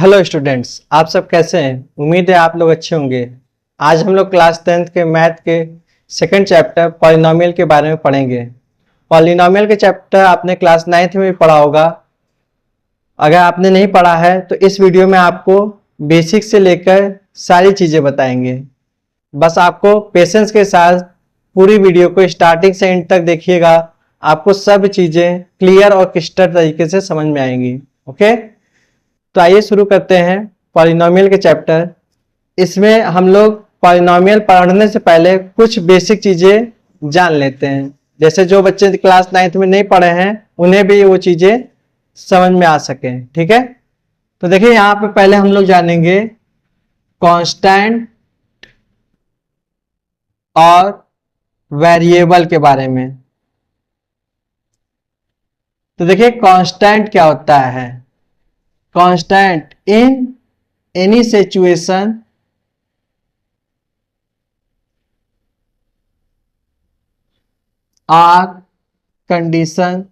Hello students, आप सब कैसे हैं। उम्मीद है आप लोग अच्छे होंगे। आज हम लोग क्लास 10th के मैथ के सेकंड चैप्टर पॉलिनोमियल के बारे में पढ़ेंगे। पॉलिनोमियल के चैप्टर आपने क्लास 9th में भी पढ़ा होगा। अगर आपने नहीं पढ़ा है तो इस वीडियो में आपको बेसिक से लेकर सारी चीज़ें बताएंगे। बस आपको पेशेंस के साथ पूरी वीडियो को स्टार्टिंग से एंड तक देखिएगा। आपको सब चीज़ें क्लियर और क्लिस्टर तरीके से समझ में आएंगी। ओके, तो आइए शुरू करते हैं पॉलिनोमियल के चैप्टर। इसमें हम लोग पॉलिनोमियल पढ़ने से पहले कुछ बेसिक चीज़ें जान लेते हैं, जैसे जो बच्चे क्लास 9th में नहीं पढ़े हैं उन्हें भी वो चीज़ें समझ में आ सके। ठीक है, तो देखिए यहाँ पे पहले हम लोग जानेंगे कांस्टेंट और वेरिएबल के बारे में। तो देखिए कांस्टेंट क्या होता है। Constant in any situation or condition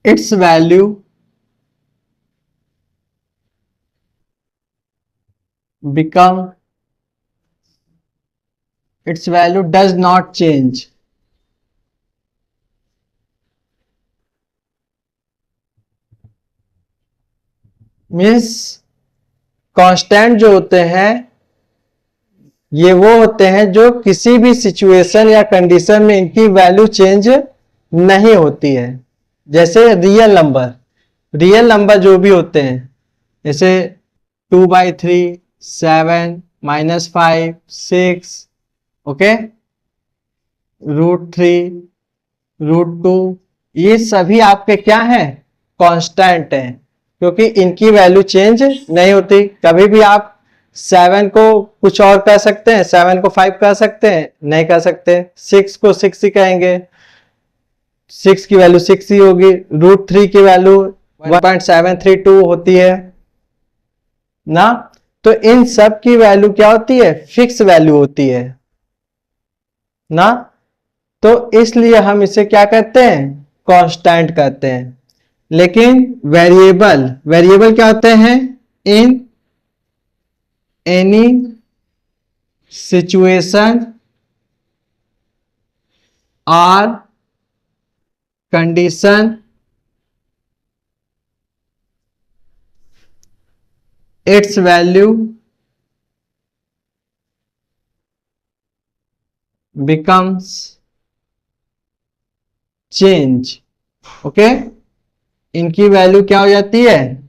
its value does not change। Means constant जो होते हैं ये वो होते हैं जो किसी भी सिचुएशन या कंडीशन में इनकी वैल्यू चेंज नहीं होती है। जैसे रियल नंबर जो भी होते हैं, जैसे 2/3, 7, -5, 6, ओके, √3, √2, ये सभी आपके क्या हैं, कांस्टेंट हैं, क्योंकि इनकी वैल्यू चेंज नहीं होती। कभी भी आप 7 को कुछ और कह सकते हैं, 7 को 5 कह सकते हैं, नहीं कह सकते। 6 को 6 ही कहेंगे, 6 की वैल्यू 6 ही होगी। √3 की वैल्यू 1.732 होती है ना। तो इन सब की वैल्यू क्या होती है, फिक्स वैल्यू होती है ना। तो इसलिए हम इसे क्या कहते हैं, कांस्टेंट कहते हैं। लेकिन वेरिएबल क्या होते हैं, in any situation or condition it's value becomes change. Okay, इनकी वैल्यू क्या हो जाती है,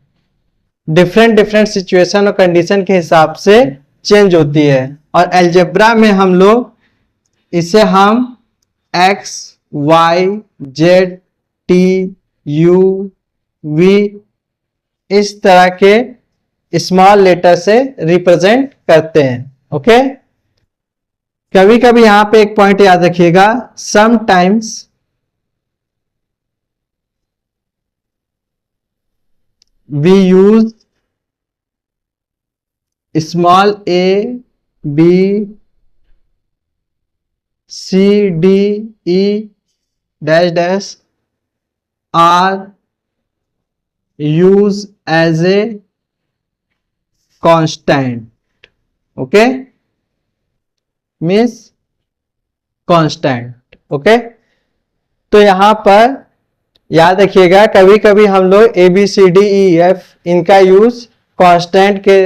डिफरेंट सिचुएशन और कंडीशन के हिसाब से चेंज होती है। और अलजेब्रा में हम लोग इसे हम x, y, z, t, u, v इस तरह के स्मॉल लेटर से रिप्रेजेंट करते हैं। ओके, कभी कभी यहां पे एक पॉइंट याद रखिएगा, sometimes we use small a, b, c, d, e dash dash are used as a constant। Okay, means constant. Okay, तो यहां पर याद रखिएगा कभी कभी हम लोग A B C D E F इनका यूज कांस्टेंट के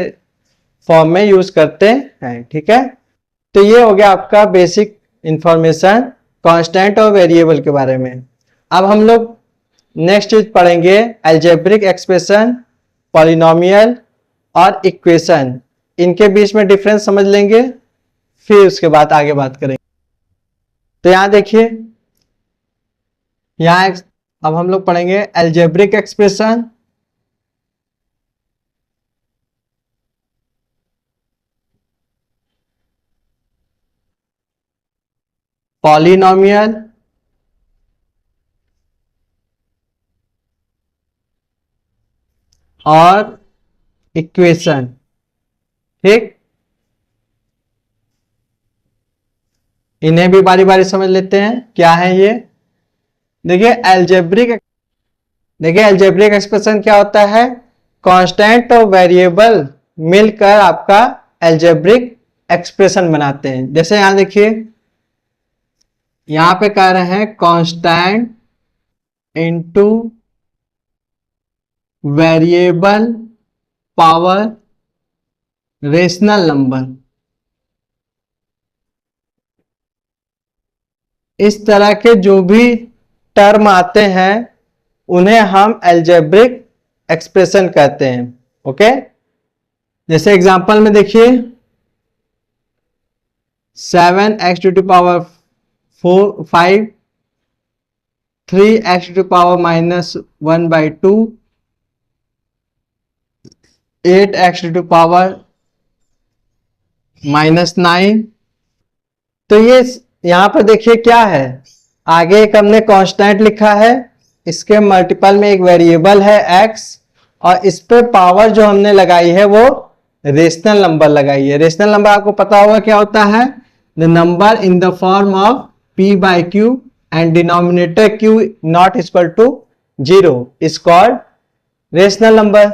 फॉर्म में यूज करते हैं। ठीक है, तो ये हो गया आपका बेसिक इंफॉर्मेशन कांस्टेंट और वेरिएबल के बारे में। अब हम लोग नेक्स्ट चीज पढ़ेंगे अलजेब्रिक एक्सप्रेशन, पॉलिनोमियल और इक्वेशन। इनके बीच में डिफरेंस समझ लेंगे, फिर उसके बाद आगे बात करेंगे। तो यहां देखिए, यहां अब हम लोग पढ़ेंगे अलजेब्रिक एक्सप्रेशन, पॉलिनोमियल और इक्वेशन। ठीक, इन्हें भी बारी बारी समझ लेते हैं क्या है ये। देखिए देखिए अलजेब्रिक एक्सप्रेशन क्या होता है, कांस्टेंट और वेरिएबल मिलकर आपका अलजेब्रिक एक्सप्रेशन बनाते हैं। जैसे यहां देखिए, यहां पे कह रहे हैं constant into variable power rational number. इस तरह के जो भी टर्म आते हैं उन्हें हम अलजेब्रिक एक्सप्रेशन कहते हैं। ओके, जैसे एग्जांपल में देखिए 7x to power 5, 3x to power -1/2, 8x to power -9। तो ये यहां पर देखिए क्या है, आगे एक हमने कांस्टेंट लिखा है, इसके मल्टीपल में एक वेरिएबल है x, और इस पे पावर जो हमने लगाई है वो रेशनल नंबर लगाई है। रेशनल नंबर आपको पता होगा क्या होता है, the number in the form of p/q and denominator q not equal to 0 is called rational number.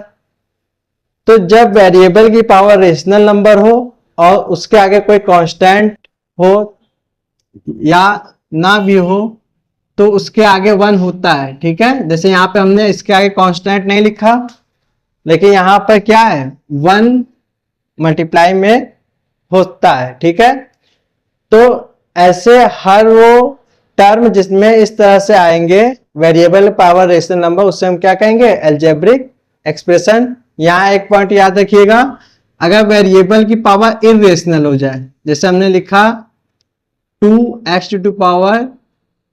तो जब वेरिएबल की पावर रेशनल नंबर हो और उसके आगे कोई कांस्टेंट हो या ना भी हो तो उसके आगे 1 होता है। ठीक है, जैसे यहां पे हमने इसके आगे कांस्टेंट नहीं लिखा, लेकिन यहां पर क्या है, 1 मल्टीप्लाई में होता है। ठीक है, तो ऐसे हर वो टर्म जिसमें इस तरह से आएंगे वेरिएबल पावर रेशनल नंबर, उससे हम क्या कहेंगे, अलजेब्रिक एक्सप्रेशन। यहां एक पॉइंट याद रखिएगा, अगर वेरिएबल की पावर इरेशनल हो जाए, जैसे हमने लिखा 2x टू पावर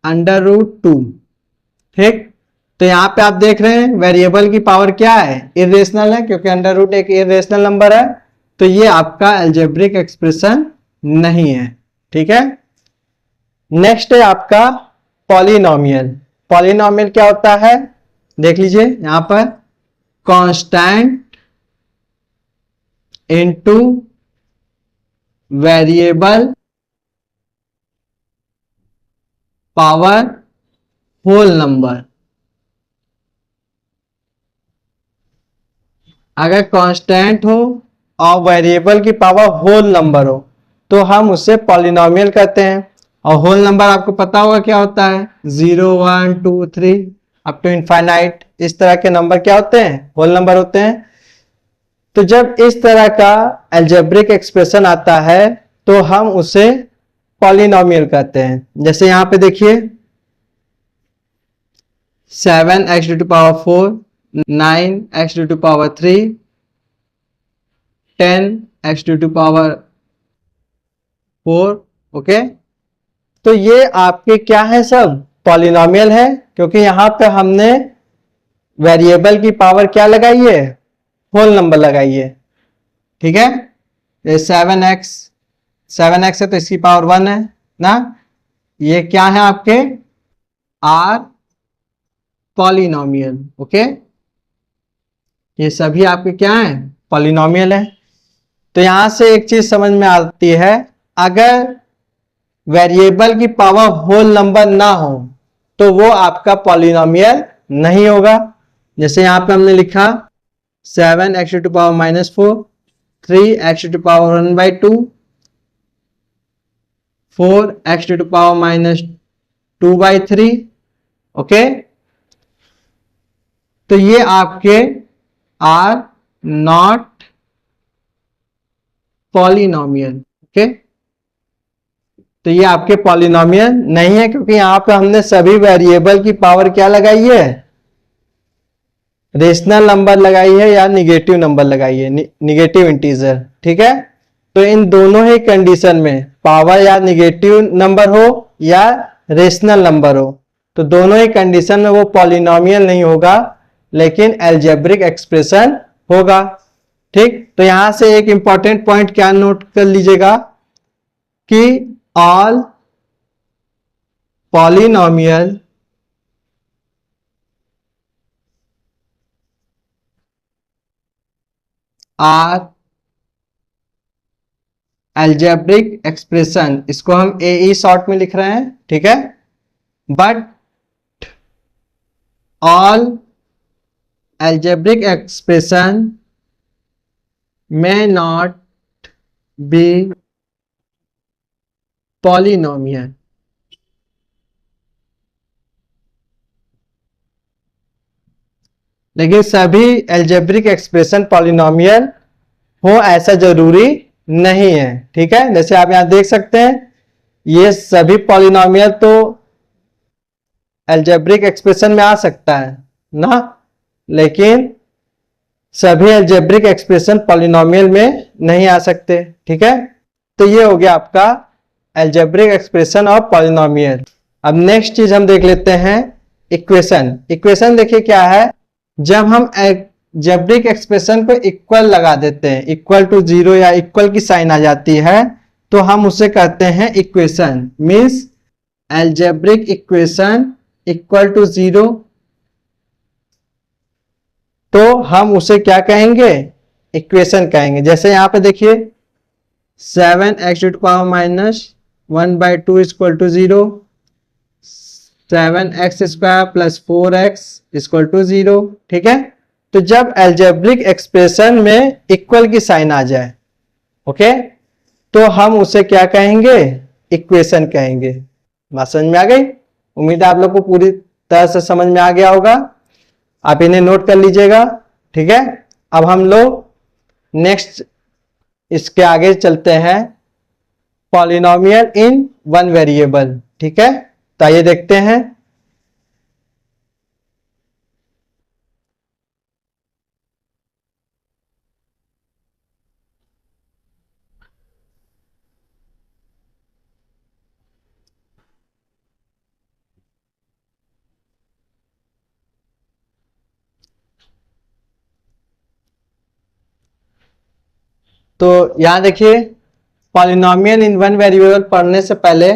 √2, ठीक, तो यहां पे आप देख रहे हैं वेरिएबल की पावर क्या है, इरेशनल है, क्योंकि √2 एक इरेशनल नंबर है, तो ये आपका अलजेब्रिक एक्सप्रेशन नहीं है। ठीक है, नेक्स्ट है आपका पॉलिनोमियल। पॉलिनोमियल क्या होता है, देख लीजिए यहां पर, constant into variable power whole number. अगर कांस्टेंट हो और वेरिएबल की पावर होल नंबर हो तो हम उसे पॉलिनोमियल कहते हैं। और होल नंबर आपको पता होगा क्या होता है, 0 1 2 3 अप टू इनफाइनाइट, इस तरह के नंबर क्या होते हैं, होल नंबर होते हैं। तो जब इस तरह का अलजेब्रिक एक्सप्रेशन आता है तो हम उसे पॉलिनोमियल कहते हैं। जैसे यहां पे देखिए 7x to power 4, 9x to power 3, 10x to power 4। Okay, तो ये आपके क्या है, सब पॉलिनोमियल है, क्योंकि यहां पे हमने वेरिएबल की पावर क्या लगाई है, होल नंबर लगाई है। ठीक है, ये 7x है तो इसकी पावर 1 है ना, ये क्या है आपके आर पॉलिनोमियल। ओके, ये सभी आपके क्या हैं, पॉलिनोमियल है। तो यहां से एक चीज समझ में आती है, अगर वेरिएबल की पावर होल नंबर ना हो तो वो आपका पॉलिनोमियल नहीं होगा। जैसे यहां पे हमने लिखा 7x to power -4, 3x to power 1/2, 4x to power -2/3। Okay, तो ये आपके आर नॉट पॉलिनोमियल। ओके, तो ये आपके पॉलिनोमियल नहीं है, क्योंकि यहां पे हमने सभी वेरिएबल की पावर क्या लगाई है, रेशनल नंबर लगाई है या निगेटिव नंबर लगाई है, निगेटिव इंटीजर। ठीक है, तो इन दोनों ही कंडीशन में पावर या निगेटिव नंबर हो या रेशनल नंबर हो, तो दोनों ही कंडीशन में वो पॉलिनोमियल नहीं होगा, लेकिन अलजेब्रिक एक्सप्रेशन होगा। ठीक, तो यहां से एक इंपॉर्टेंट पॉइंट क्या नोट कर लीजिएगा कि all polynomial are algebraic expression, इसको हम AE शॉर्ट में लिख रहे हैं। ठीक है, but all algebraic expression may not be polynomial। लेकिन सभी एल्जेब्रिक एक्सप्रेशन पॉलिनोमियल हो ऐसा जरूरी नहीं है। ठीक है, जैसे आप यहां देख सकते हैं ये सभी पॉलिनोमियल तो एल्जेब्रिक एक्सप्रेशन में आ सकता है ना, लेकिन सभी एल्जेब्रिक एक्सप्रेशन पॉलिनोमियल में नहीं आ सकते। ठीक है, तो ये हो गया आपका एल्जेब्रिक एक्सप्रेशन ऑफ पॉलिनोमियल। अब नेक्स्ट चीज हम देख लेते हैं इक्वेशन। इक्वेशन देखिए क्या है, जब हम एल्जेब्रिक एक्सप्रेशन को इक्वल लगा देते हैं, इक्वल टू जीरो या इक्वल की साइन आ जाती है, तो हम उसे कहते हैं equation. Means algebraic equation equal to zero, तो हम उसे क्या कहेंगे, इक्वेशन कहेंगे। जैसे यहां पे देखिए 7x⁻−1/2 equal to 0, 7x² + 4x equal to 0। ठीक है, तो जब एल्जेब्रिक एक्सप्रेशन में इक्वल की साइन आ जाए, ओके, तो हम उसे क्या कहेंगे, इक्वेशन कहेंगे। बात समझ में आ गई? उम्मीद है आप लोग को पूरी तरह से समझ में आ गया होगा। आप इन्हें नोट कर लीजिएगा। ठीक है, अब हम लोग नेक्स्ट इसके आगे चलते हैं, पॉलिनोमियल इन वन वेरिएबल। ठीक है, तो आइए देखते हैं। तो यहां देखिए, पॉलिनोमियल इन वन वेरिएबल पढ़ने से पहले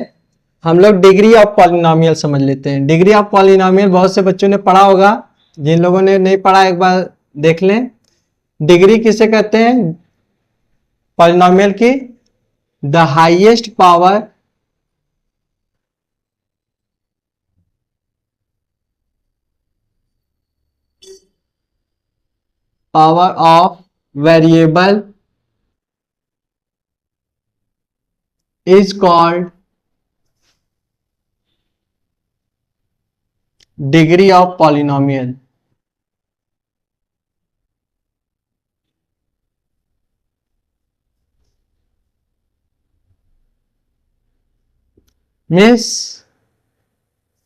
हम लोग डिग्री ऑफ पॉलिनोमियल समझ लेते हैं। डिग्री ऑफ पॉलिनोमियल बहुत से बच्चों ने पढ़ा होगा, जिन लोगों ने नहीं पढ़ा एक बार देख लें। डिग्री किसे कहते हैं पॉलिनोमियल की, the highest power of variable is called degree of polynomial। Means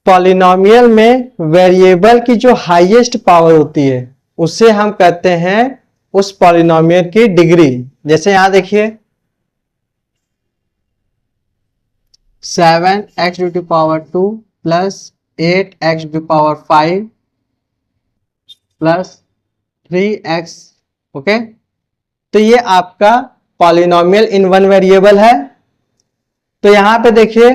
polynomial में वेरिएबल की जो हाईएस्ट पावर होती है उसे हम कहते हैं उस पॉलिनोमियल की डिग्री। जैसे यहां देखिए 7x⁻² + 8x⁵ + 3x। ओके, तो ये आपका पॉलिनोमियल इन वन वेरिएबल है। तो यहां पे देखिए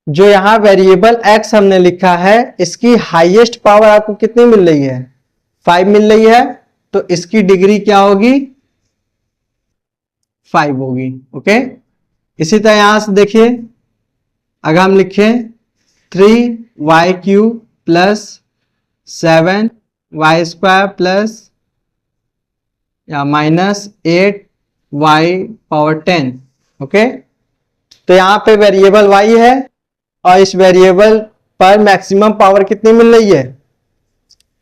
जो यहां वेरिएबल x हमने लिखा है, इसकी हाईएस्ट पावर आपको कितनी मिल रही है, 5 मिल रही है, तो इसकी डिग्री क्या होगी, 5 होगी। ओके, इसी तरह यहां से देखिए अगर हम लिखें 3y³ + 7y² या -8y⁻10। ओके, तो यहां पे वेरिएबल y है और इस वेरिएबल पर मैक्सिमम पावर कितनी मिल रही है,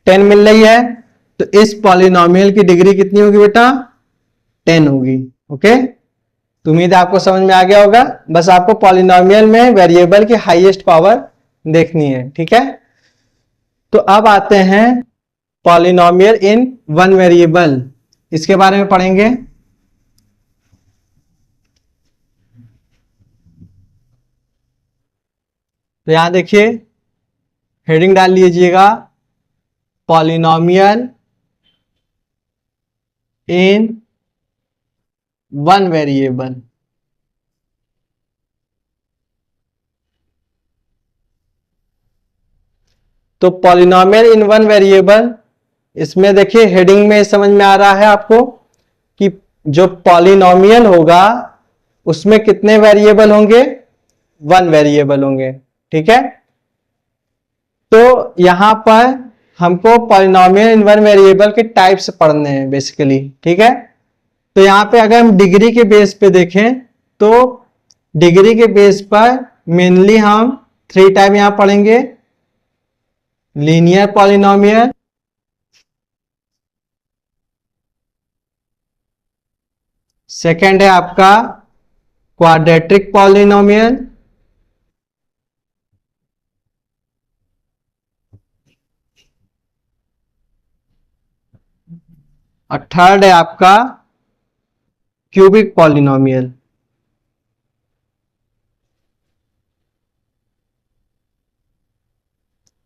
10 मिल रही है। तो इस पॉलिनोमियल की डिग्री कितनी होगी बेटा, 10 होगी। ओके, तो उम्मीद है आपको समझ में आ गया होगा। बस आपको पॉलिनोमियल में वेरिएबल की हाईएस्ट पावर देखनी है। ठीक है, तो अब आते हैं पॉलिनोमियल इन वन वेरिएबल, इसके बारे में पढ़ेंगे। तो यहां देखिए हेडिंग डाल लीजिएगा, पॉलिनोमियल इन वन वेरिएबल। तो पॉलिनोमियल इन वन वेरिएबल, इसमें देखिए हेडिंग में समझ में आ रहा है आपको कि जो पॉलिनोमियल होगा उसमें कितने वेरिएबल होंगे, 1 वेरिएबल होंगे। ठीक है, तो यहां पर हमको पॉलिनोमियल इन वन वेरिएबल के टाइप्स पढ़ने हैं बेसिकली, ठीक है। तो यहाँ पे अगर हम डिग्री के बेस पे देखें तो डिग्री के बेस पर मेनली हम 3 टाइप यहाँ पढ़ेंगे। लीनियर पॉलिनोमियल, सेकेंड है आपका क्वाड्रेटिक पॉलिनोमियल, और थर्ड है आपका क्यूबिक पॉलिनोमियल।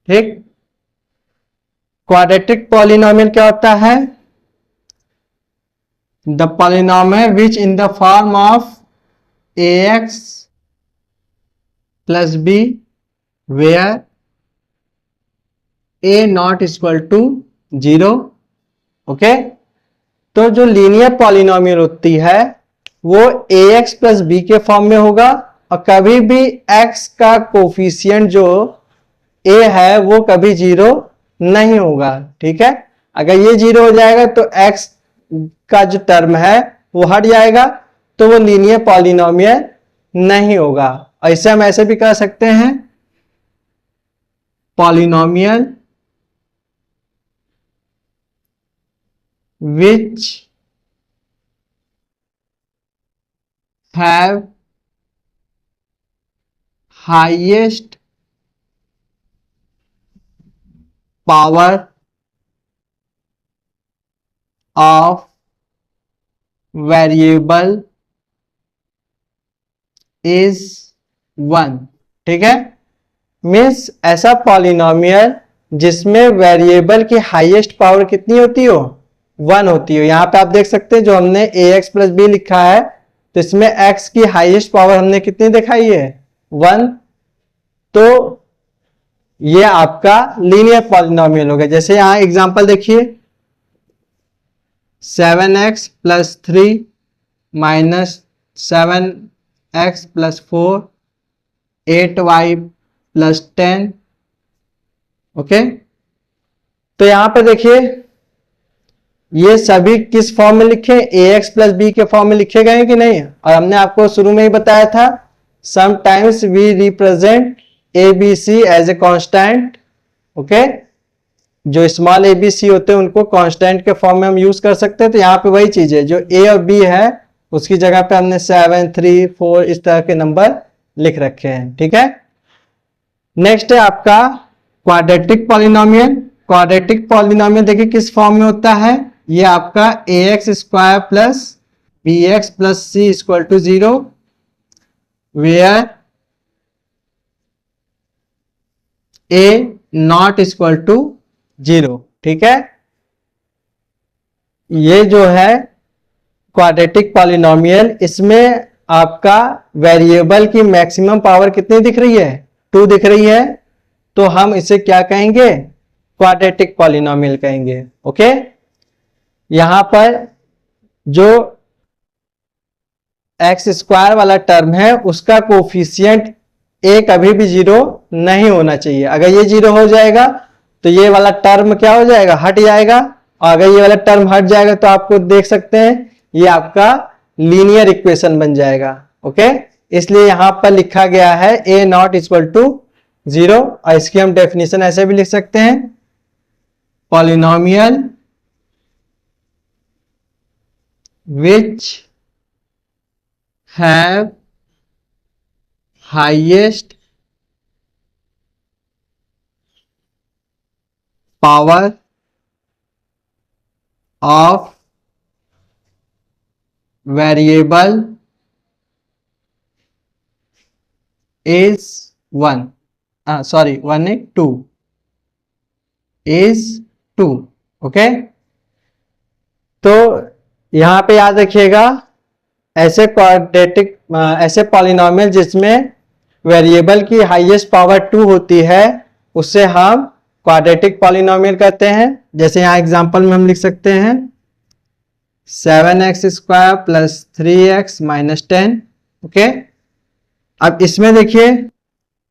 ठीक, क्वाड्रेटिक पॉलिनोमियल क्या होता है? The polynomial which in the form of ax plus b where a not equal to 0। Okay, तो जो लीनियर पॉलिनोमियल होती है वो ax प्लस b के फॉर्म में होगा, और कभी भी x का कोफिशिएंट जो a है वो कभी 0 नहीं होगा। ठीक है, अगर ये 0 हो जाएगा तो x का जो टर्म है वो हट जाएगा, तो वो लीनियर पॉलिनोमियल नहीं होगा। ऐसे हम ऐसे भी कर सकते हैं, polynomial which have highest power of variable is 1। ठीक है, मीन्स ऐसा पॉलिनोमियल जिसमें वेरिएबल की हाईएस्ट पावर कितनी होती हो? 1 होती हो। यहां पे आप देख सकते हैं जो हमने ax प्लस b लिखा है, तो इसमें x की हाईएस्ट पावर हमने कितनी दिखाई है? 1। तो ये आपका लीनियर पॉलिनोमियल हो गया। जैसे यहां एग्जांपल देखिए, 7x plus 3 minus 7x plus 4, 8y plus 10। Okay, तो यहां पे देखिए ये सभी किस फॉर्म में लिखे? ax प्लस b के फॉर्म में लिखे गए कि नहीं? और हमने आपको शुरू में ही बताया था, sometimes we represent abc as a constant. Okay, जो स्मॉल abc होते हैं उनको कांस्टेंट के फॉर्म में हम यूज कर सकते हैं। तो यहाँ पे वही चीज है, जो a और b है उसकी जगह पे हमने 7, 3, 4 इस तरह के नंबर लिख रखे हैं। ठीक है, नेक्स्ट है आपका क्वाड्रेटिक पॉलिनोमियल। क्वाड्रेटिक पॉलिनोमियल देखिए किस फॉर्म में होता है? ये आपका ax square plus bx plus c equal to 0 where a not equal to 0। ठीक है, ये जो है क्वाड्रेटिक पॉलिनोमियल, इसमें आपका वेरिएबल की मैक्सिमम पावर कितनी दिख रही है? 2 दिख रही है, तो हम इसे क्या कहेंगे? क्वाड्रेटिक पॉलिनोमियल कहेंगे। ओके, यहां पर जो एक्स स्क्वायर वाला टर्म है उसका कोफिशिएंट a कभी भी 0 नहीं होना चाहिए। अगर ये 0 हो जाएगा तो ये वाला टर्म क्या हो जाएगा? हट जाएगा, और अगर ये वाला टर्म हट जाएगा तो आपको देख सकते हैं ये आपका लीनियर इक्वेशन बन जाएगा। ओके, इसलिए यहां पर लिखा गया है a नॉट इक्वल टू 0, और इसकी हम डेफिनेशन ऐसे भी लिख सकते हैं, polynomial which have highest power of variable is 1, sorry 1 is 2, is 2। Okay, तो यहां पे याद रखिएगा ऐसे क्वाड्रेटिक ऐसे पॉलिनोमियल जिसमें वेरिएबल की हाईएस्ट पावर 2 होती है उससे हम क्वाड्रेटिक पॉलिनोमियल कहते हैं। जैसे यहां एग्जांपल में हम लिख सकते हैं 7x square plus 3x minus 10। Okay, अब इसमें देखिए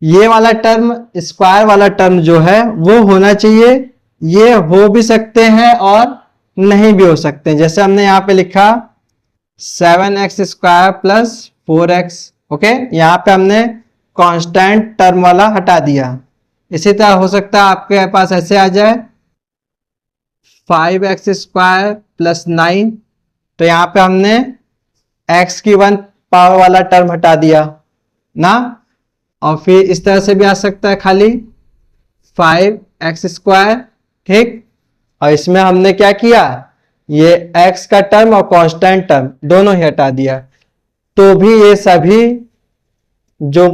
ये वाला टर्म, स्क्वायर वाला टर्म जो है वो होना चाहिए ये हो भी सकते हैं और नहीं भी हो सकते हैं। जैसे हमने यहाँ पे लिखा 7x² प्लस 4x, ओके, यहाँ पे हमने कांस्टेंट टर्म वाला हटा दिया। इसी तरह हो सकता है आपके पास ऐसे आ जाए 5x² प्लस 9, तो यहाँ पे हमने x की 1 पावर वाला टर्म हटा दिया ना। और फिर इस तरह से भी आ सकता है खाली 5x², ठीक। और इसमें हमने क्या किया, ये x का टर्म और कांस्टेंट टर्म दोनों ही हटा दिया, तो भी ये सभी जो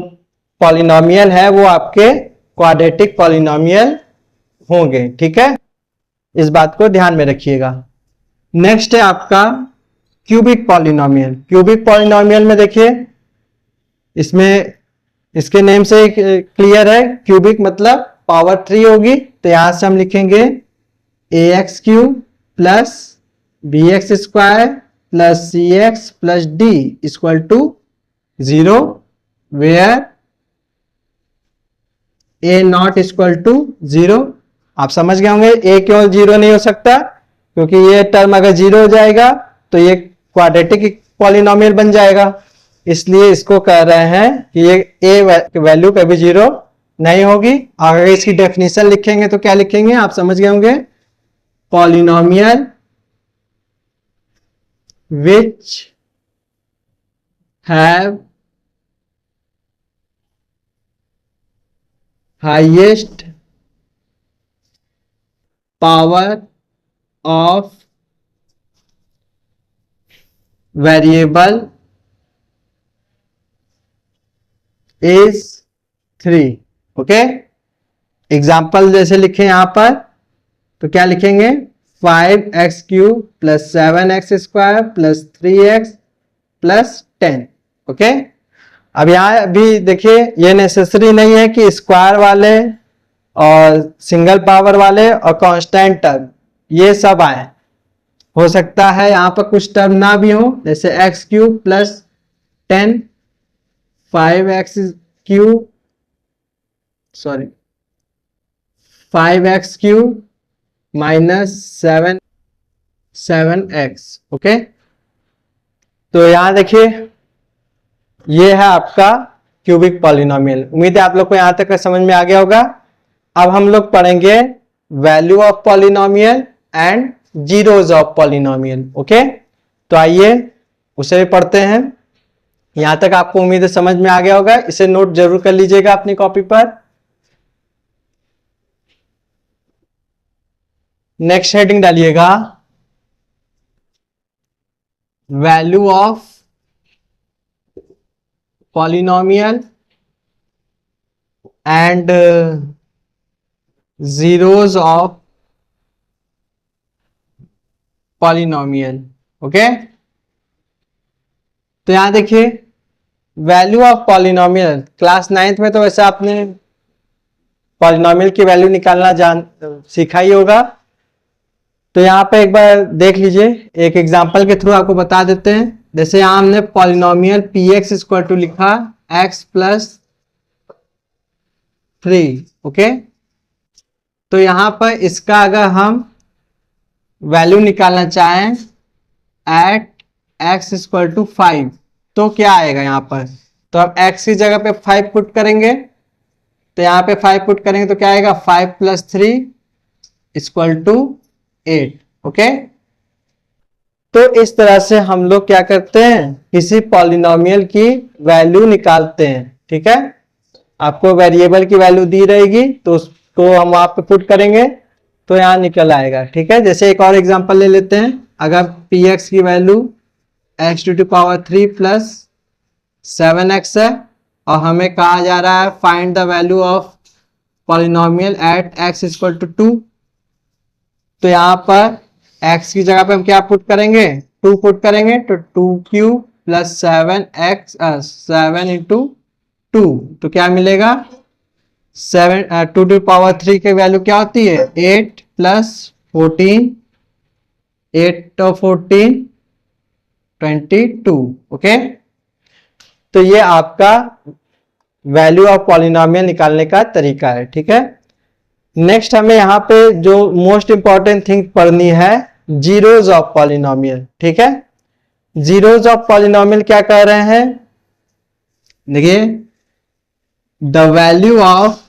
पॉलिनोमियल है वो आपके क्वाड्रेटिक पॉलिनोमियल होंगे, ठीक है। इस बात को ध्यान में रखिएगा। नेक्स्ट है आपका क्यूबिक पॉलिनोमियल। क्यूबिक पॉलिनोमियल में देखिए, इसमें इसके नेम से क्लियर है, क्यूबिक मतलब पावर 3 होगी, तो यहां से हम लिखेंगे ax³ plus bx² plus cx plus d equal to 0, where a not equal to 0। आप समझ गए होंगे a केवल 0 नहीं हो सकता, क्योंकि ये टर्म अगर 0 हो जाएगा तो ये क्वाड्रेटिक पॉलिनोमियल बन जाएगा, इसलिए इसको कह रहे हैं कि ये a वैल्यू कभी 0 नहीं होगी। अगर इसकी डेफिनेशन लिखेंगे तो क्या लिखेंगे, आप समझ गए होंगे, polynomial which have highest power of variable is 3, okay. Example जैसे लिखे यहां पर, तो क्या लिखेंगे 5x³ plus 7x² plus 3x plus 10, okay. अब यहां भी देखिए, ये नेसेसरी नहीं है कि स्क्वायर वाले और सिंगल पावर वाले और कांस्टेंट टर्म ये सब आए, हो सकता है यहां पर कुछ टर्म ना भी हो, जैसे x³ plus 10, 5x³ minus 7x, okay. तो यहां देखिए, ये है आपका क्यूबिक पॉलिनोमियल। उम्मीद है आप लोग को यहां तक समझ में आ गया होगा। अब हम लोग पढ़ेंगे value of polynomial and zeros of polynomial, okay. तो आइए उसे भी पढ़ते हैं। यहां तक आपको उम्मीद है समझ में आ गया होगा, इसे नोट जरूर कर लीजिएगा अपनी कॉपी पर। नेक्स्ट हेडिंग डालिएगा value of polynomial and zeros of polynomial, okay. तो यहां देखिए value of polynomial, class 9th में तो वैसे आपने पॉलिनोमियल की वैल्यू निकालना सीखा ही होगा। तो यहाँ पे एक बार देख लीजिए, एक एग्जांपल के थ्रू आपको बता देते हैं। जैसे यहाँ हमने पॉलिनोमियल px इक्वल टू लिखा x प्लस 3, ओके। तो यहाँ पर इसका अगर हम वैल्यू निकालना चाहें एट x इक्वल टू 5, तो क्या आएगा यहाँ पर, तो हम x की जगह पे 5 पुट करेंगे, तो यहाँ पे 5 पुट करेंगे तो क्या आएगा 5 प्लस 3 इक्वल टू 8, ओके। तो इस तरह से हम लोग क्या करते हैं, किसी पॉलिनोमियल की वैल्यू निकालते हैं, ठीक है। आपको वेरिएबल की वैल्यू दी रहेगी तो उसको हम वहां पे पुट करेंगे तो यहाँ निकल आएगा, ठीक है। जैसे एक और एग्जांपल ले लेते हैं, अगर px की वैल्यू x⁻³ प्लस 7x है और हमें कहा जा रहा है find the value of polynomial at x equal to 2, तो यहाँ पर x की जगह पे हम क्या पुट करेंगे 2 पुट करेंगे, तो 2³ प्लस 7 इंटू 2, तो क्या मिलेगा 2⁻³ की वैल्यू क्या होती है 8 प्लस 14, 8 और 14 22, ओके। तो ये आपका वैल्यू ऑफ पॉलिनोमियल निकालने का तरीका है, ठीक है। नेक्स्ट हमें यहाँ पे जो मोस्ट इंपॉर्टेंट थिंग पढ़नी है, जीरोज ऑफ पॉलिनोमियल। ठीक है, जीरोज ऑफ पॉलिनोमियल क्या कह रहे हैं, देखिए, the value of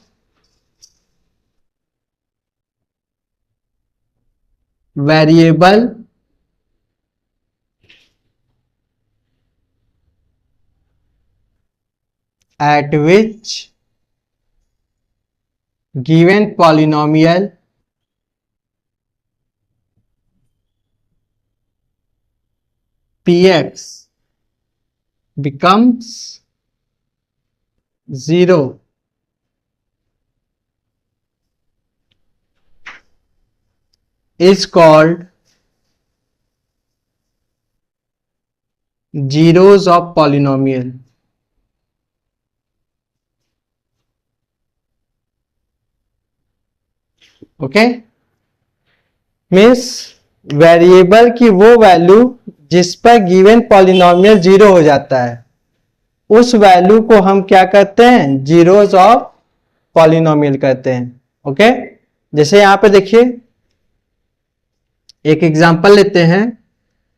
variable at which given polynomial px becomes 0 is called zeros of polynomial। Okay, means variable की वो वैल्यू जिस पर गिवन पॉलिनोमियल जीरो हो जाता है, उस वैल्यू को हम क्या कहते हैं, जीरोज ऑफ पॉलिनोमियल कहते हैं। ओके, जैसे यहां पे देखिए एक एग्जांपल लेते हैं।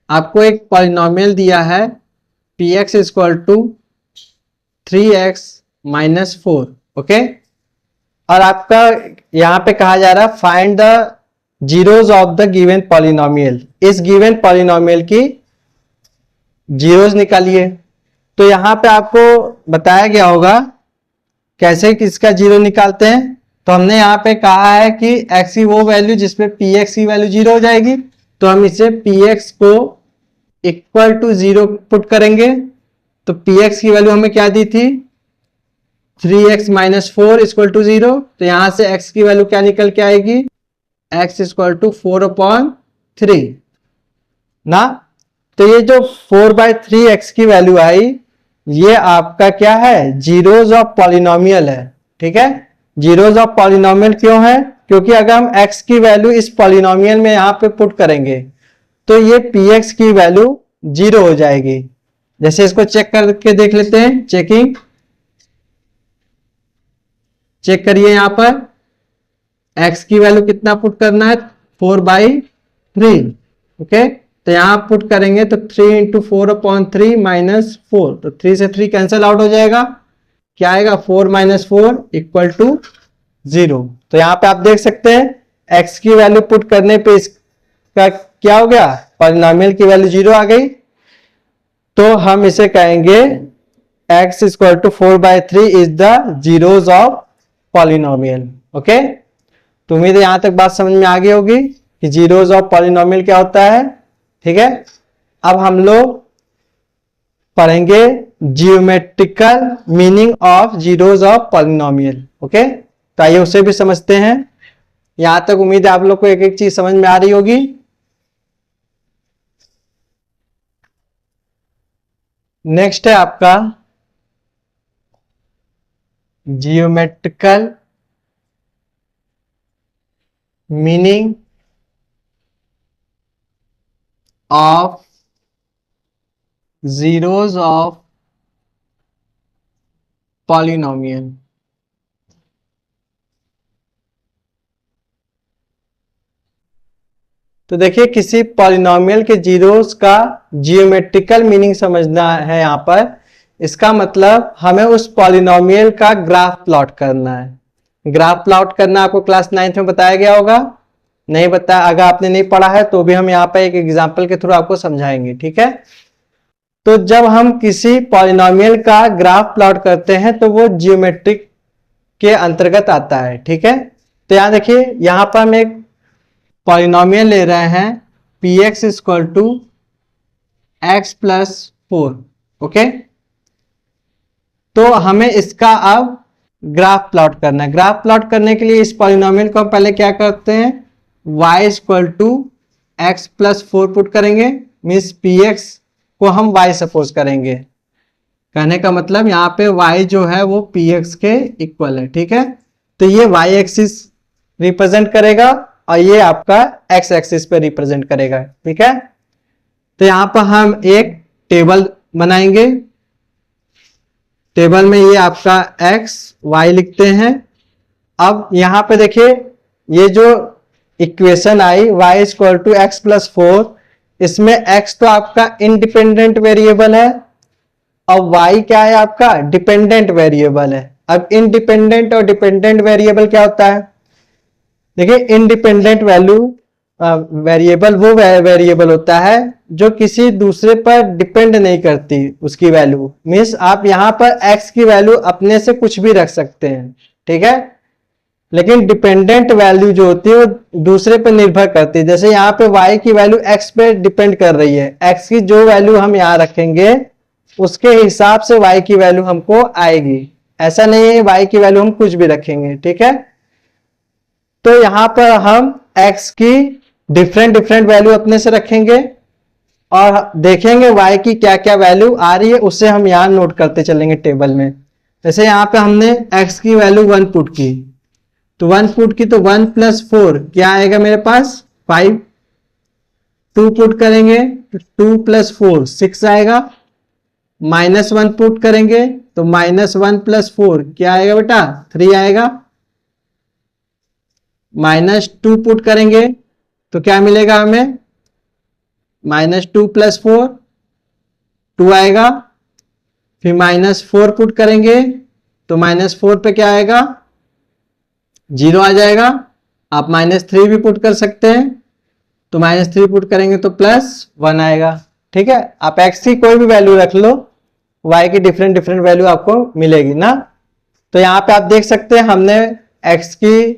आपको एक पॉलिनोमियल दिया है px equal to 3x minus 4। Okay, और आपका यहां पे कहा जा रहा है find the zeros of the given polynomial. इस गिवन पॉलिनोमियल की जीरोज निकालिए। तो यहां पे आपको बताया गया होगा कैसे किसका जीरो निकालते हैं। तो हमने यहाँ पे कहा है कि x की वो वैल्यू जिसपे px की वैल्यू जीरो हो जाएगी, तो हम इसे px को इक्वल टू 0 पुट करेंगे। तो px की वैल्यू हमें क्या दी थी, 3x माइनस 4 इक्वल टू 0। तो यहां से x की वैल्यू क्या निकल के आएगी, x इक्वल टू 4/3 ना। तो ये जो 4/3x की वैल्यू आई, ये आपका क्या है, जीरोज ऑफ पॉलिनोमियल है। ठीक है, जीरोज ऑफ पॉलिनोमियल क्यों है, क्योंकि अगर हम x की वैल्यू इस पॉलिनोमियल में यहां पे पुट करेंगे तो ये px की वैल्यू जीरो हो जाएगी। जैसे इसको चेक करके देख लेते हैं, चेक करिए यहां पर x की वैल्यू कितना पुट करना है, 4/3। ओके, तो यहां पुट करेंगे तो 3 इंटू 4/3 माइनस 4, तो 3 से 3 कैंसिल आउट हो जाएगा। क्या आएगा, 4 माइनस 4 इक्वल टू 0। तो यहां पे आप देख सकते हैं x की वैल्यू पुट करने पे इसका क्या हो गया, पॉलिनोमियल की वैल्यू 0 आ गई। तो हम इसे कहेंगे x equal to 4/3 is the zeros of polynomial. Okay, तो उम्मीद है यहां तक बात समझ में आ गई होगी कि जीरोज ऑफ पॉलिनोमियल क्या होता है। ठीक है, अब हम लोग पढ़ेंगे geometrical meaning of zeros of polynomial. Okay, तो आइए उसे भी समझते हैं। यहां तक उम्मीद है आप लोग को एक एक चीज समझ में आ रही होगी। नेक्स्ट है आपका geometrical meaning of zeros of polynomial. तो देखिए, किसी पॉलिनोमियल के जीरोस का जियोमेट्रिकल मीनिंग समझना है यहां पर। इसका मतलब हमें उस पॉलिनोमियल का ग्राफ प्लॉट करना है। ग्राफ प्लॉट करना आपको क्लास 9th में बताया गया होगा, नहीं बताया, अगर आपने नहीं पढ़ा है तो भी हम यहाँ पे एक एग्जाम्पल के थ्रू आपको समझाएंगे। ठीक है, तो जब हम किसी पॉलिनोमियल का ग्राफ प्लॉट करते हैं तो वो जियोमेट्रिक के अंतर्गत आता है। ठीक है, तो यहां देखिए, यहां पर हम एक पॉलिनोमियल ले रहे हैं px equal to x plus 4। Okay, तो हमें इसका अब ग्राफ प्लॉट करना है। ग्राफ प्लॉट करने के लिए इस पॉलिनोमियल को हम पहले क्या करते हैं, y equal to x plus 4 put करेंगे। मीन्स px को हम y सपोज करेंगे। कहने का मतलब यहाँ पे y जो है वो px के इक्वल है। ठीक है, तो ये y एक्सिस रिप्रेजेंट करेगा और ये आपका x एक्सिस पे रिप्रेजेंट करेगा। ठीक है, तो यहां पर हम एक टेबल बनाएंगे। टेबल में ये आपका x y लिखते हैं। अब यहां पे देखिए ये जो इक्वेशन आई y equal to x plus 4, इसमें x तो आपका इंडिपेंडेंट वेरिएबल है और y क्या है आपका डिपेंडेंट वेरिएबल है। अब इंडिपेंडेंट और डिपेंडेंट वेरिएबल क्या होता है? देखिए, इंडिपेंडेंट वेरिएबल वो वेरिएबल होता है जो किसी दूसरे पर डिपेंड नहीं करती उसकी वैल्यू। मीन्स आप यहां पर x की वैल्यू अपने से कुछ भी रख सकते हैं, ठीक है। लेकिन डिपेंडेंट वैल्यू जो होती है वो दूसरे पर निर्भर करती है। जैसे यहाँ पे y की वैल्यू x पे डिपेंड कर रही है, x की जो वैल्यू हम यहाँ रखेंगे उसके हिसाब से y की वैल्यू हमको आएगी। ऐसा नहीं है y की वैल्यू हम कुछ भी रखेंगे, ठीक है। तो यहाँ पर हम x की डिफरेंट वैल्यू अपने से रखेंगे और देखेंगे y की क्या क्या वैल्यू आ रही है, उससे हम यहाँ नोट करते चलेंगे टेबल में। जैसे यहाँ पे हमने x की वैल्यू 1 पुट की, तो 1 पुट की तो 1 प्लस 4 क्या आएगा मेरे पास 5। 2 पुट करेंगे तो 2 प्लस 4 6 आएगा। -1 पुट करेंगे तो -1 प्लस 4 क्या आएगा बेटा 3 आएगा। -2 पुट करेंगे तो क्या मिलेगा हमें -2 प्लस 4 2 आएगा। फिर -4 पुट करेंगे तो -4 पे क्या आएगा 0 आ जाएगा। आप -3 भी पुट कर सकते हैं, तो -3 पुट करेंगे तो +1 आएगा, ठीक है। आप x की कोई भी वैल्यू रख लो, y की डिफरेंट वैल्यू आपको मिलेगी ना। तो यहाँ पे आप देख सकते हैं हमने x की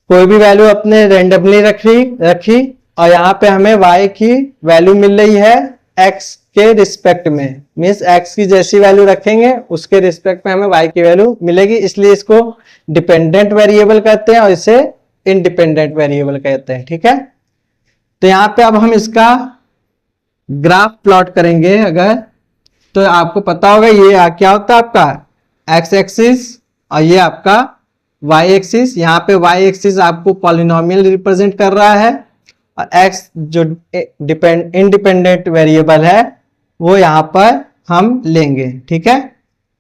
कोई भी वैल्यू अपने रेंडमली रखी और यहाँ पे हमें y की वैल्यू मिल रही है x के रिस्पेक्ट में। मीन्स x की जैसी वैल्यू रखेंगे उसके रिस्पेक्ट में हमें y की वैल्यू मिलेगी, इसलिए इसको डिपेंडेंट वेरिएबल कहते हैं और इसे इंडिपेंडेंट वेरिएबल कहते हैं, ठीक है। तो यहाँ पे अब हम इसका ग्राफ प्लॉट करेंगे अगर, तो आपको पता होगा ये क्या होता है आपका x एक्सिस और ये आपका y एक्सिस। यहाँ पे y एक्सिस आपको पॉलिनोमियल रिप्रेजेंट कर रहा है और x जो इंडिपेंडेंट वेरिएबल है वो यहाँ पर हम लेंगे, ठीक है।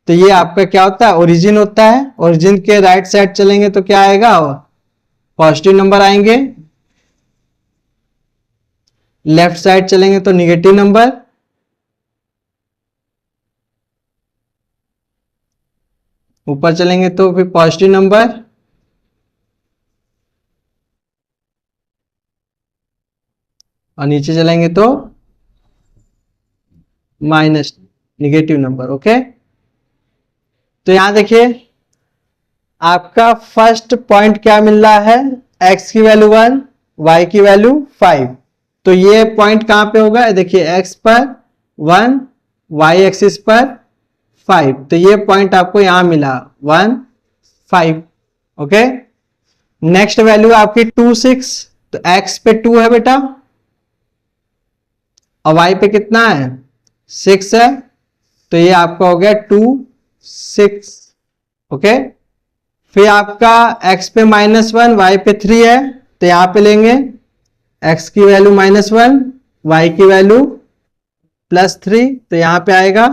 तो ये आपका क्या होता है ओरिजिन होता है। ओरिजिन के राइट साइड चलेंगे तो क्या आएगा पॉजिटिव नंबर आएंगे, लेफ्ट साइड चलेंगे तो निगेटिव नंबर, ऊपर चलेंगे तो फिर पॉजिटिव नंबर, और नीचे चलेंगे तो माइनस निगेटिव नंबर। ओके, तो यहां देखिए आपका फर्स्ट पॉइंट क्या मिल रहा है, x की वैल्यू 1 y की वैल्यू 5। तो ये पॉइंट कहां पे होगा, देखिए x पर 1 y एक्सिस पर 5, तो ये पॉइंट आपको यहां मिला 1 5। ओके, नेक्स्ट वैल्यू आपकी 2 6, तो x पे 2 है बेटा और y पे कितना है 6 है, तो ये आपका हो गया 2 6। ओके, फिर आपका x पे -1 y पे 3 है, तो यहां पे लेंगे x की वैल्यू -1 y की वैल्यू +3, तो यहां पे आएगा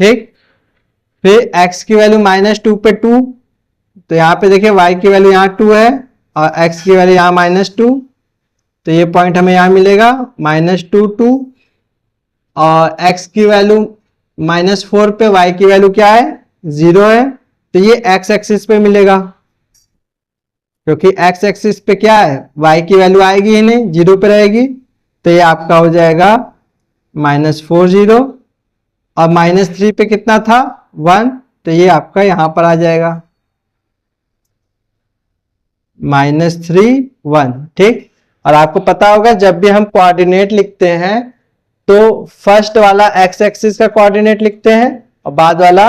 ठीक। फिर x की वैल्यू -2 पे 2, तो यहां पे देखिए y की वैल्यू यहां 2 है और x की वैल्यू यहां -2, तो ये पॉइंट हमें यहां मिलेगा -2 2, और x की वैल्यू -4 पे y की वैल्यू क्या है 0 है, तो ये x एक्सिस पे मिलेगा, क्योंकि x एक्सिस पे क्या है y की वैल्यू आएगी ही नहीं, 0 पे रहेगी, तो ये आपका हो जाएगा -4 0, और -3 पे कितना था 1, तो ये आपका यहां पर आ जाएगा -3 1, ठीक। और आपको पता होगा जब भी हम कोऑर्डिनेट लिखते हैं तो फर्स्ट वाला x एक्सिस का कोऑर्डिनेट लिखते हैं और बाद वाला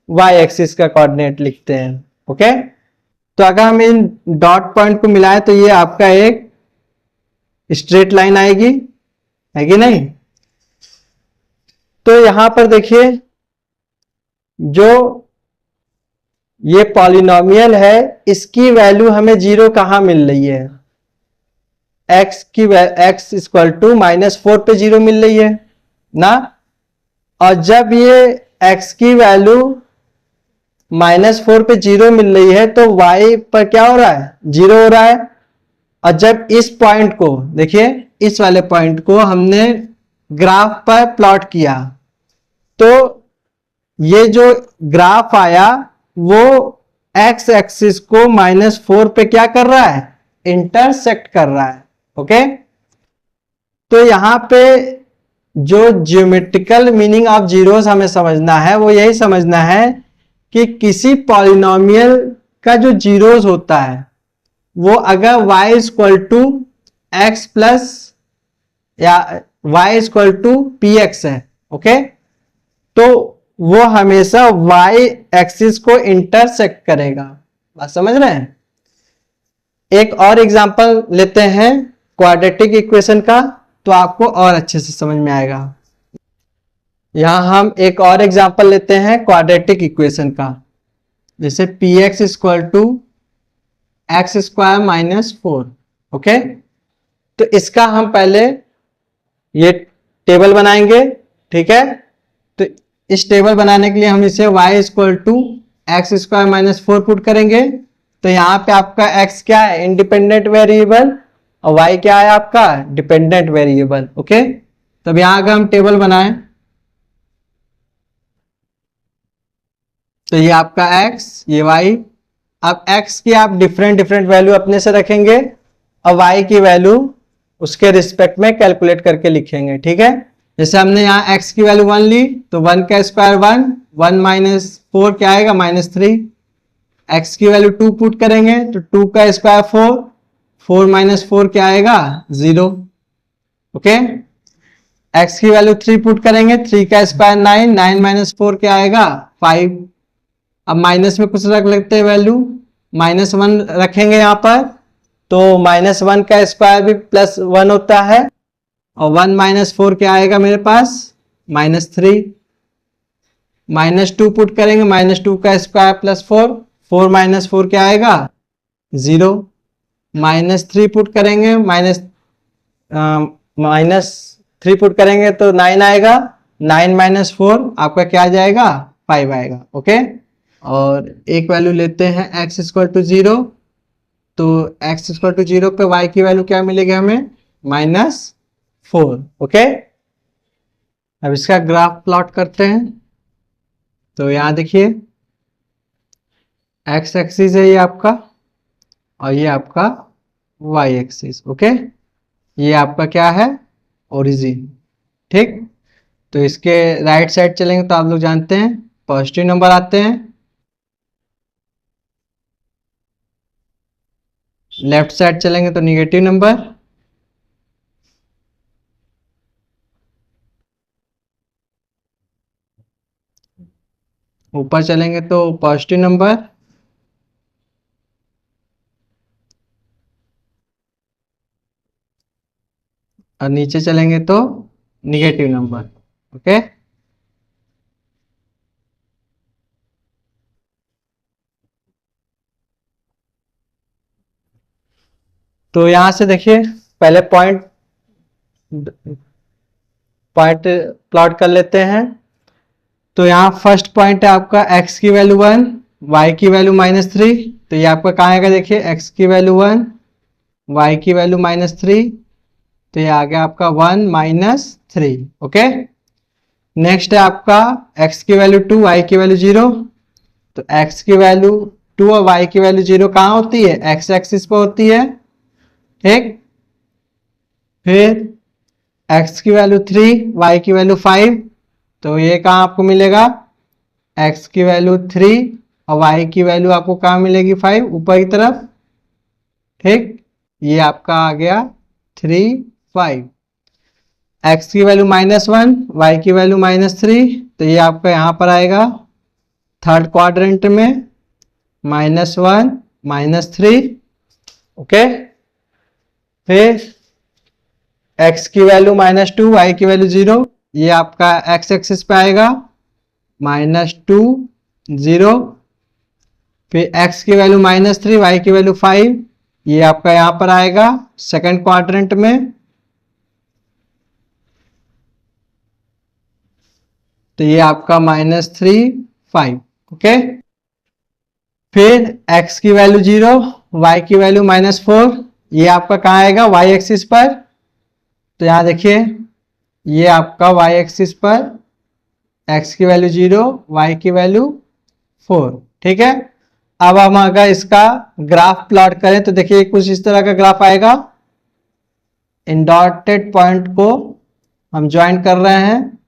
y एक्सिस का कोऑर्डिनेट लिखते हैं। ओके, तो अगर हम इन डॉट पॉइंट को मिलाएं तो ये आपका एक स्ट्रेट लाइन आएगी, है कि नहीं। तो यहां पर देखिए जो ये पॉलिनोमियल है इसकी वैल्यू हमें 0 कहां मिल रही है, x की x इक्वल टू -4 पे 0 मिल रही है ना। और जब ये x की वैल्यू -4 पे 0 मिल रही है तो y पर क्या हो रहा है, 0 हो रहा है। और जब इस पॉइंट को देखिए, इस वाले पॉइंट को हमने ग्राफ पर प्लॉट किया तो ये जो ग्राफ आया वो x एक्सिस को -4 पे क्या कर रहा है, इंटरसेक्ट कर रहा है। ओके, तो यहां पे जो ज्योमेट्रिकल मीनिंग ऑफ जीरोस हमें समझना है वो यही समझना है कि किसी पॉलिनोमियल का जो जीरोस होता है वो अगर y equal to x plus या y equal to p x है, ओके, तो वो हमेशा y एक्सिस को इंटरसेक्ट करेगा। बात समझ रहे हैं। एक और एग्जांपल लेते हैं क्वाड्रेटिक इक्वेशन का, तो आपको और अच्छे से समझ में आएगा। यहां हम एक और एग्जांपल लेते हैं क्वाड्रेटिक इक्वेशन का, जैसे p x equal to x square -4। Okay, तो इसका हम पहले ये टेबल बनाएंगे, ठीक है। तो इस टेबल बनाने के लिए हम इसे y equal to x square -4 put करेंगे। तो यहाँ पे आपका x क्या है, इंडिपेंडेंट वेरिएबल, और y क्या है आपका डिपेंडेंट वेरिएबल। ओके, तब यहाँ अगर हम टेबल बनाएं तो ये आपका x, ये y। अब x की आप डिफरेंट वैल्यू अपने से रखेंगे और y की वैल्यू उसके रिस्पेक्ट में कैलकुलेट करके लिखेंगे, ठीक है। जैसे हमने यहाँ x की वैल्यू 1 ली तो 1 का स्क्वायर 1, 1 - 4 क्या आएगा -3। x की वैल्यू 2 पुट करेंगे तो 2 का स्क्वायर 4, 4 - 4 क्या आएगा 0। ओके, x की वैल्यू 3 पुट करेंगे, 3 का स्क्वायर 9, 9 - 4 क्या आएगा 5। अब माइनस में कुछ रख लेते हैं वैल्यू, -1 रखेंगे यहाँ पर, तो -1 का स्क्वायर भी +1 होता है, और 1 - 4 क्या आएगा मेरे पास -3। -2 पुट करेंगे, -2 का स्क्वायर +4, 4 - 4 क्या आएगा 0। -3 पुट करेंगे, -3 पुट करेंगे तो 9 आएगा, 9 - 4 आपका क्या आ जाएगा 5 आएगा। ओके, और एक वैल्यू लेते हैं x इक्वल टू 0, तो x इक्वल टू 0 पे y की वैल्यू क्या मिलेगी हमें -4। ओके, अब इसका ग्राफ प्लॉट करते हैं। तो यहां देखिए x एक्सिस है ये आपका, और ये आपका y एक्सिस। ओके, ये आपका क्या है ओरिजिन, ठीक। तो इसके राइट साइड चलेंगे तो आप लोग जानते हैं पॉजिटिव नंबर आते हैं, लेफ्ट साइड चलेंगे तो निगेटिव नंबर, ऊपर चलेंगे तो पॉजिटिव नंबर, और नीचे चलेंगे तो निगेटिव नंबर। ओके, तो यहां से देखिए पहले पॉइंट प्लॉट कर लेते हैं। तो यहाँ फर्स्ट पॉइंट है आपका x की वैल्यू 1, y की वैल्यू -3, तो ये आपका कहाँ आएगा देखिए x की वैल्यू 1, y की वैल्यू -3, तो ये आ गया आपका 1 - 3। ओके, नेक्स्ट है आपका x की वैल्यू 2, y की वैल्यू 0, तो x की वैल्यू 2 और y की वैल्यू 0 कहाँ होती है, x एक्सिस पर होती है, ठीक। फिर x की वैल्यू 3, y की वैल्यू 5, तो ये कहाँ आपको मिलेगा x की वैल्यू 3 और y की वैल्यू आपको कहाँ मिलेगी 5 ऊपर की तरफ, ठीक। ये आपका आ गया 3, 5। x की वैल्यू -1, y की वैल्यू -3, तो ये आपका यहाँ पर आएगा थर्ड क्वाड्रेंट में -1 -3। ओके, फिर x की वैल्यू -2, y की वैल्यू 0, ये आपका x एक्सिस पे आएगा -2 0। फिर x की वैल्यू -3, y की वैल्यू 5, ये आपका यहां पर आएगा सेकंड क्वाड्रेंट में। तो ये आपका -3 5। ओके, फिर x की वैल्यू 0, y की वैल्यू -4। ये आपका कहाँ आएगा, y एक्सिस पर। तो यहां देखिए ये आपका y एक्सिस पर x की वैल्यू 0, y की वैल्यू 4। ठीक है, अब हम अगर इसका ग्राफ प्लॉट करें तो देखिए कुछ इस तरह का ग्राफ आएगा। इन डॉटेड पॉइंट को हम ज्वाइन कर रहे हैं,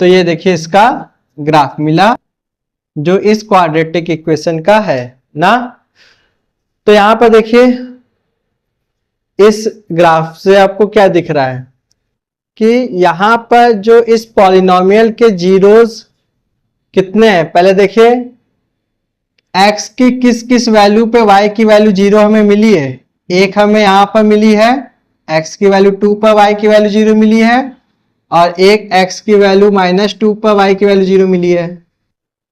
तो ये देखिए इसका ग्राफ मिला जो इस क्वाड्रेटिक इक्वेशन का है ना। तो यहां पर देखिए इस ग्राफ से आपको क्या दिख रहा है कि यहां पर जो इस पॉलिनोमियल के जीरोस कितने हैं, पहले देखिए x की किस किस वैल्यू पे y की वैल्यू 0 हमें मिली है। एक हमें यहां पर मिली है x की वैल्यू 2 पर y की वैल्यू 0 मिली है, और एक x की वैल्यू -2 पर y की वैल्यू 0 मिली है।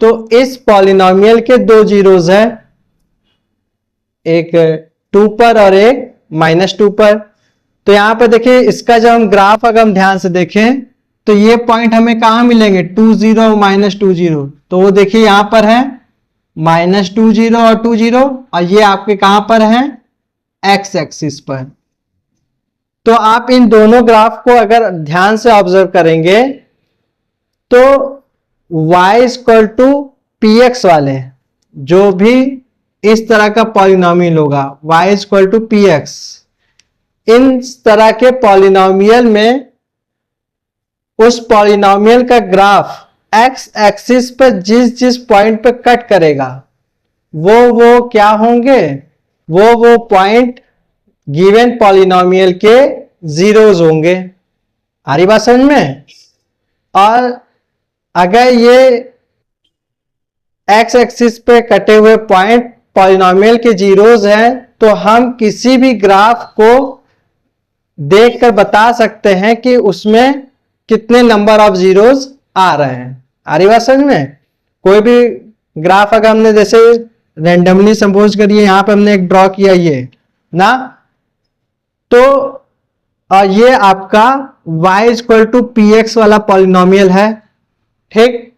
तो इस पॉलिनोमियल के दो जीरोस हैं, एक 2 पर और एक -2 पर। तो यहां पर देखिए इसका जब हम ग्राफ अगर हम ध्यान से देखें तो ये पॉइंट हमें कहां मिलेंगे, 2 0 -2 0। तो वो देखिए यहां पर है -2 0 और 2 0, और ये आपके कहां पर है, x एक्सिस पर। तो आप इन दोनों ग्राफ को अगर ध्यान से ऑब्जर्व करेंगे तो y = px वाले जो भी इस तरह का पॉलिनोमियल होगा, y = px, इन तरह के पॉलिनोमियल में उस पॉलिनोमियल का ग्राफ x एक्सिस पर जिस जिस पॉइंट पर कट करेगा वो क्या होंगे, वो पॉइंट गिवन पॉलिनोमियल के जीरोस होंगे। आ रही बात समझ में। और अगर ये x एक्सिस पे कटे हुए पॉइंट पॉलिनोमियल के जीरोस हैं तो हम किसी भी ग्राफ को देखकर बता सकते हैं कि उसमें कितने नंबर ऑफ जीरोस आ रहे हैं। आ रही बात समझ में। कोई भी ग्राफ अगर हमने जैसे रैंडमली सपोज करिए यहां पे हमने एक ड्रॉ किया ये ना, तो ये आपका y = px वाला पॉलिनोमियल है। ठीक,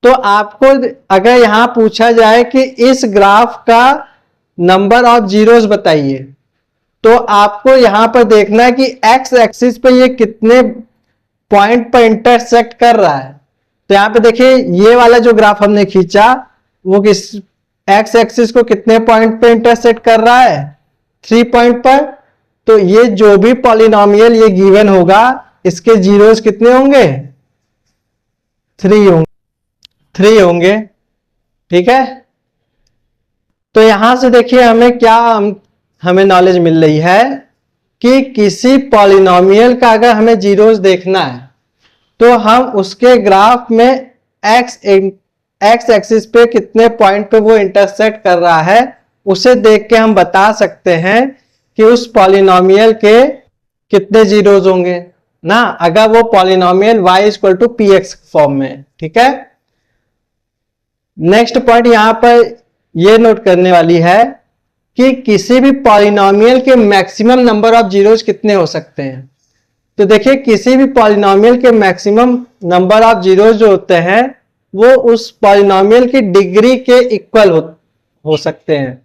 तो आपको अगर यहां पूछा जाए कि इस ग्राफ का नंबर ऑफ जीरोस बताइए, तो आपको यहां पर देखना है कि x एक्सिस पे ये कितने पॉइंट पर इंटरसेक्ट कर रहा है। तो यहां पे देखिए ये वाला जो ग्राफ हमने खींचा वो किस x एक्सिस को कितने पॉइंट पे इंटरसेक्ट कर रहा है, 3 पॉइंट पर। तो ये जो भी पॉलिनोमियल ये गिवन होगा इसके जीरोस कितने होंगे, 3 होंगे। ठीक है, तो यहां से देखिए हमें क्या हमें नॉलेज मिल रही है कि किसी पॉलिनोमियल का अगर हमें जीरोस देखना है तो हम उसके ग्राफ में x एक्सिस पे कितने पॉइंट पे वो इंटरसेक्ट कर रहा है उसे देख के हम बता सकते हैं कि उस पॉलिनोमियल के कितने जीरोस होंगे ना, अगर वो पॉलिनोमियल y = px फॉर्म में। ठीक है, नेक्स्ट पॉइंट यहां पर ये नोट करने वाली है कि किसी भी पॉलिनोमियल के मैक्सिमम नंबर ऑफ जीरोस कितने हो सकते हैं। तो देखिए किसी भी पॉलिनोमियल के मैक्सिमम नंबर ऑफ जीरोस जो होते हैं वो उस पॉलिनोमियल की डिग्री के इक्वल हो सकते हैं।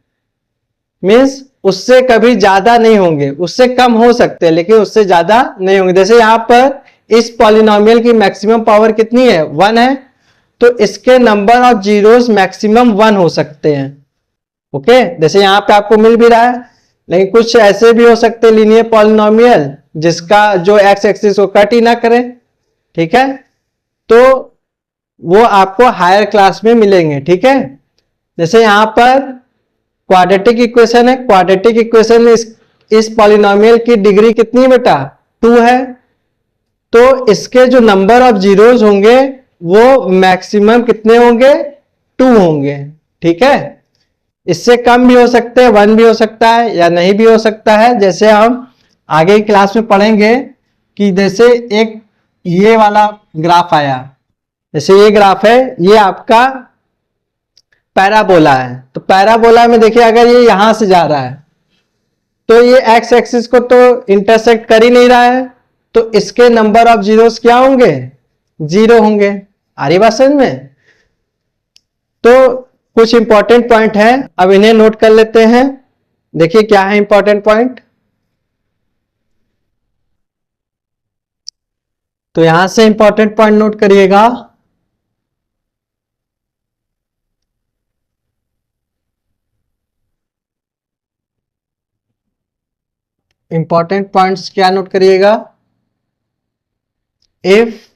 मींस उससे कभी ज्यादा नहीं होंगे, उससे कम हो सकते हैं लेकिन उससे ज्यादा नहीं होंगे। जैसे यहां पर इस पॉलिनोमियल की मैक्सिमम पावर कितनी है, 1 है, तो इसके नंबर ऑफ जीरोस मैक्सिमम 1 हो सकते हैं। ओके, जैसे यहां पे आपको मिल भी रहा है, लेकिन कुछ ऐसे भी हो सकते हैं लीनियर पॉलिनोमियल जिसका जो x एक्सिस को कट ही ना करे। ठीक है, तो वो आपको हायर क्लास में मिलेंगे। ठीक है, जैसे यहां पर क्वाड्रेटिक इक्वेशन है, क्वाड्रेटिक इक्वेशन में इस पॉलिनोमियल की डिग्री कितनी है बेटा, 2 है, तो इसके जो नंबर ऑफ जीरोस होंगे वो मैक्सिमम कितने होंगे, 2 होंगे। ठीक है, इससे कम भी हो सकते हैं, 1 भी हो सकता है या नहीं भी हो सकता है। जैसे हम आगे की क्लास में पढ़ेंगे कि जैसे एक ये वाला ग्राफ आया, जैसे ये ग्राफ है, ये आपका पैराबोला है। तो पैराबोला में देखिए अगर ये यहां से जा रहा है तो ये x एक्सिस को तो इंटरसेक्ट कर ही नहीं रहा है, तो इसके नंबर ऑफ जीरोस क्या होंगे? 0 होंगे। आ रही बात समझ में? तो कुछ इंपॉर्टेंट पॉइंट है, अब इन्हें नोट कर लेते हैं। देखिए क्या है इंपॉर्टेंट पॉइंट। तो यहां से इंपॉर्टेंट पॉइंट नोट करिएगा। इंपॉर्टेंट पॉइंट्स क्या नोट करिएगा? If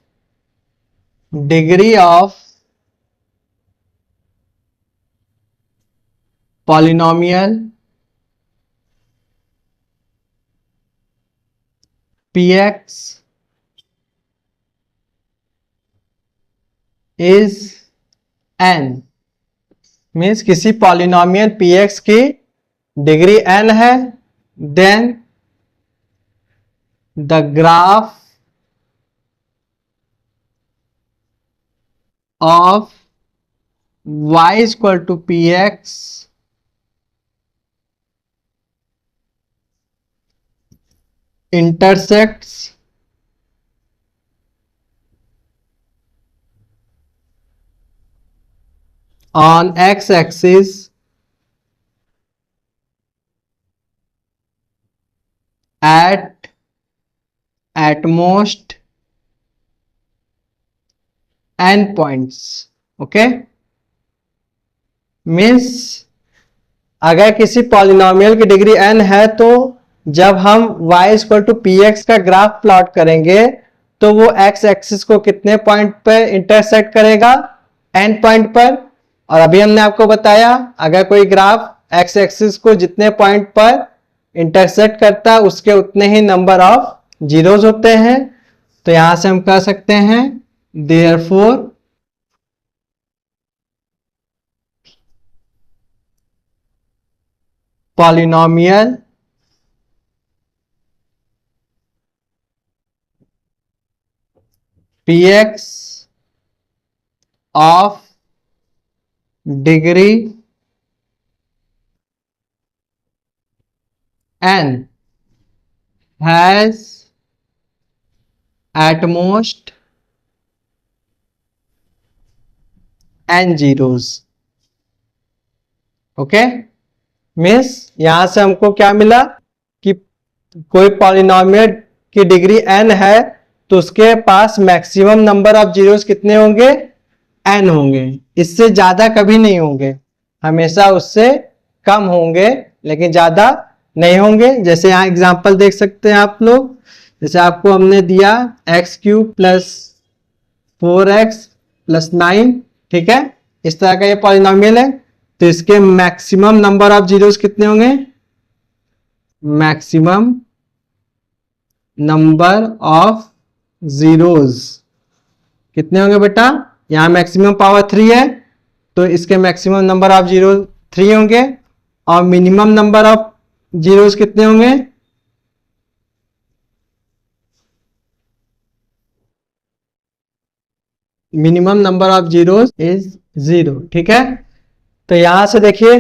degree of polynomial px is n, means किसी पॉलिनोमियल px की डिग्री n है, then the graph of y equal to px intersects on x-axis at most n points. Okay, means अगर किसी polynomial की degree n है तो जब हम y equal to p x का ग्राफ प्लॉट करेंगे तो वो x एक्सिस को कितने पॉइंट पर इंटरसेक्ट करेगा? n पॉइंट पर। और अभी हमने आपको बताया अगर कोई ग्राफ x एक्सिस को जितने पॉइंट पर इंटरसेक्ट करता है उसके उतने ही नंबर ऑफ जीरोस होते हैं। तो यहां से हम कह सकते हैं therefore polynomial px of degree n has at most n zeros. Okay, means यहां से हमको क्या मिला कि कोई पॉलिनोमियल की डिग्री n है तो उसके पास मैक्सिमम नंबर ऑफ जीरोस कितने होंगे? n होंगे। इससे ज्यादा कभी नहीं होंगे, हमेशा उससे कम होंगे, लेकिन ज्यादा नहीं होंगे। जैसे यहाँ एग्जांपल देख सकते हैं आप लोग, जैसे आपको हमने दिया x³ प्लस 4x प्लस 9, ठीक है, इस तरह का ये पॉलिनोमियल है। तो इसके मैक्सिमम नंबर ऑफ जीरोस कितने होंगे? मैक्सिमम नंबर ऑफ जीरोस कितने होंगे बेटा? यहां मैक्सिमम पावर 3 है तो इसके मैक्सिमम नंबर ऑफ जीरो 3 होंगे। और मिनिमम नंबर ऑफ जीरोस कितने होंगे? Minimum number of zeros is 0, ठीक है। तो यहां से देखिए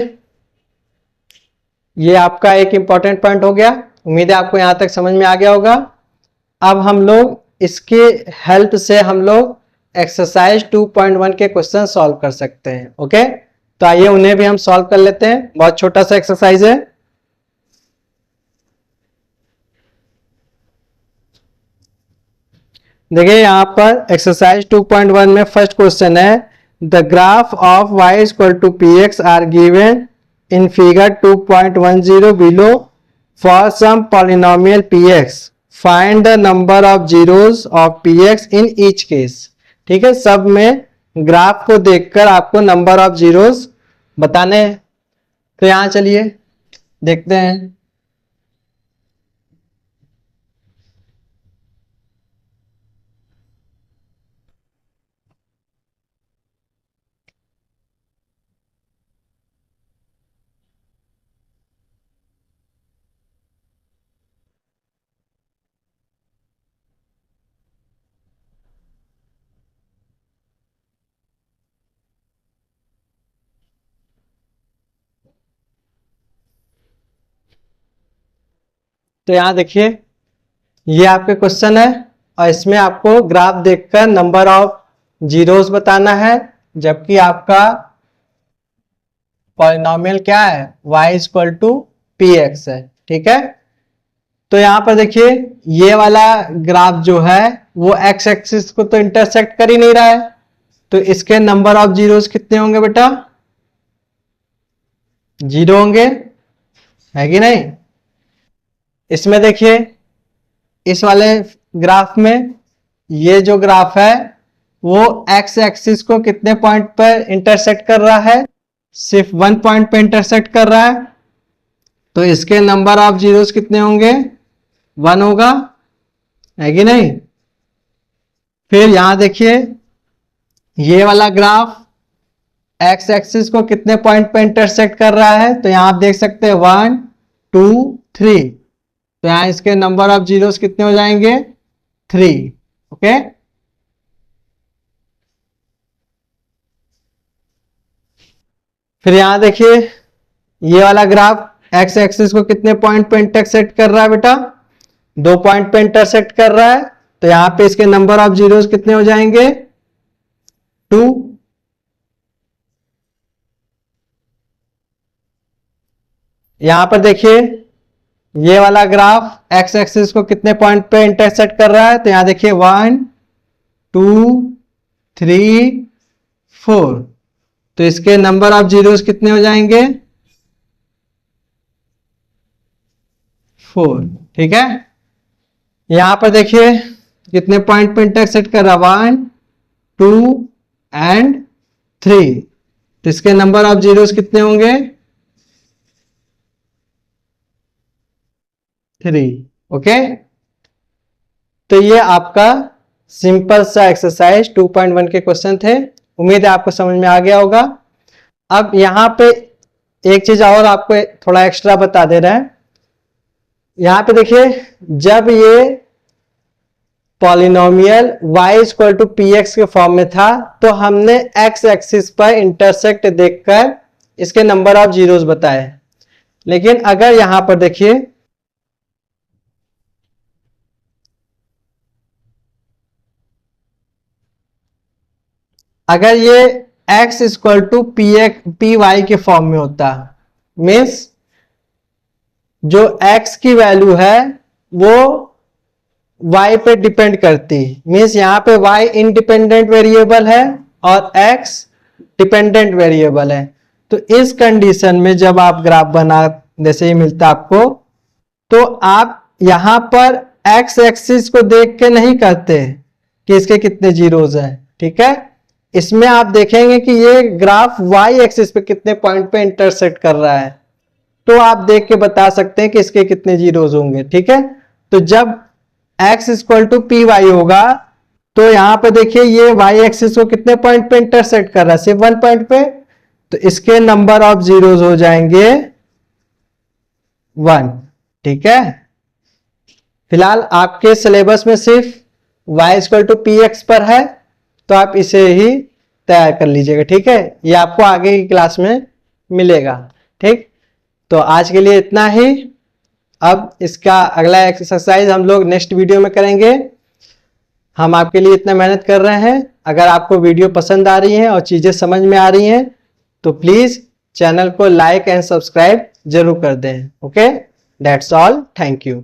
ये आपका एक इंपॉर्टेंट पॉइंट हो गया। उम्मीद है आपको यहां तक समझ में आ गया होगा। अब हम लोग इसके हेल्प से हम लोग एक्सरसाइज 2.1 के क्वेश्चन सॉल्व कर सकते हैं। ओके, तो आइए उन्हें भी हम सॉल्व कर लेते हैं। बहुत छोटा सा एक्सरसाइज है। देखिए यहां पर एक्सरसाइज 2.1 में फर्स्ट क्वेश्चन है the graph of y equal to p x are given in figure 2.10 below for some polynomial px find the number of zeros of px in each case. ठीक है, सब में ग्राफ को देखकर आपको number of zeros बताने हैं। तो यहां चलिए देखते हैं। तो यहां देखिए ये आपके क्वेश्चन है और इसमें आपको ग्राफ देखकर नंबर ऑफ जीरोस बताना है, जबकि आपका पॉलिनोमियल क्या है, y equal to p x है। ठीक है, तो यहां पर देखिए ये वाला ग्राफ जो है वो x एक्सिस को तो इंटरसेक्ट कर ही नहीं रहा है, तो इसके नंबर ऑफ जीरोस कितने होंगे बेटा, 0 होंगे, है कि नहीं। इसमें देखिए इस वाले ग्राफ में ये जो ग्राफ है वो x एक्सिस को कितने पॉइंट पर इंटरसेक्ट कर रहा है, सिर्फ 1 पॉइंट पे इंटरसेक्ट कर रहा है, तो इसके नंबर ऑफ जीरोस कितने होंगे, 1 होगा, है कि नहीं। फिर यहां देखिए ये वाला ग्राफ x एक्सिस को कितने पॉइंट पे इंटरसेक्ट कर रहा है, तो यहां आप देख सकते हैं 1 2 3, तो यहां इसके नंबर ऑफ जीरोस कितने हो जाएंगे, 3। ओके, फिर यहां देखिए ये वाला ग्राफ x एक्सिस को कितने पॉइंट पे इंटरसेक्ट कर रहा है बेटा, 2 पॉइंट पे इंटरसेक्ट कर रहा है, तो यहां पे इसके नंबर ऑफ जीरोस कितने हो जाएंगे, 2। यहां पर देखिए ये वाला ग्राफ x एक्सिस को कितने पॉइंट पे इंटरसेक्ट कर रहा है, तो यहां देखिए 1 2 3 4, तो इसके नंबर ऑफ जीरोस कितने हो जाएंगे, 4। ठीक है, यहां पर देखिए कितने पॉइंट पे इंटरसेक्ट कर रहा है, 1 2 एंड 3, तो इसके नंबर ऑफ जीरोस कितने होंगे, 3। ओके, तो ये आपका सिंपल सा एक्सरसाइज 2.1 के क्वेश्चन थे। उम्मीद है आपको समझ में आ गया होगा। अब यहां पे एक चीज और आपको थोड़ा एक्स्ट्रा बता दे रहा है। यहां पे देखिए जब ये polynomial y equal to p x के फॉर्म में था तो हमने x एक्सिस पर इंटरसेक्ट देखकर इसके नंबर ऑफ जीरोस बताए, लेकिन अगर यहां पर देखिए अगर ये x equal to p y के फॉर्म में होता, मीन्स जो x की वैल्यू है वो y पे डिपेंड करती, मीन्स यहां पे y इंडिपेंडेंट वेरिएबल है और x डिपेंडेंट वेरिएबल है, तो इस कंडीशन में जब आप ग्राफ बना जैसे ही मिलता आपको, तो आप यहां पर x एक्सिस को देख के नहीं करते कि इसके कितने जीरोस हैं। ठीक है, इसमें आप देखेंगे कि ये ग्राफ y एक्सिस पे कितने पॉइंट पे इंटरसेक्ट कर रहा है, तो आप देख के बता सकते हैं कि इसके कितने जीरोस होंगे। ठीक है, तो जब x equal to p y होगा तो यहां पे देखिए ये y एक्सिस को कितने पॉइंट पे इंटरसेक्ट कर रहा है, सिर्फ 1 पॉइंट पे, तो इसके नंबर ऑफ जीरोस हो जाएंगे 1। ठीक है, फिलहाल आपके सिलेबस में सिर्फ y equal to p x पर है, तो आप इसे ही तैयार कर लीजिएगा। ठीक है, ये आपको आगे की क्लास में मिलेगा। ठीक, तो आज के लिए इतना ही। अब इसका अगला एक्सरसाइज हम लोग नेक्स्ट वीडियो में करेंगे। हम आपके लिए इतना मेहनत कर रहे हैं। अगर आपको वीडियो पसंद आ रही है और चीज़ें समझ में आ रही हैं तो प्लीज़ चैनल को लाइक एंड सब्सक्राइब जरूर कर दें। Okay, that's all, thank you.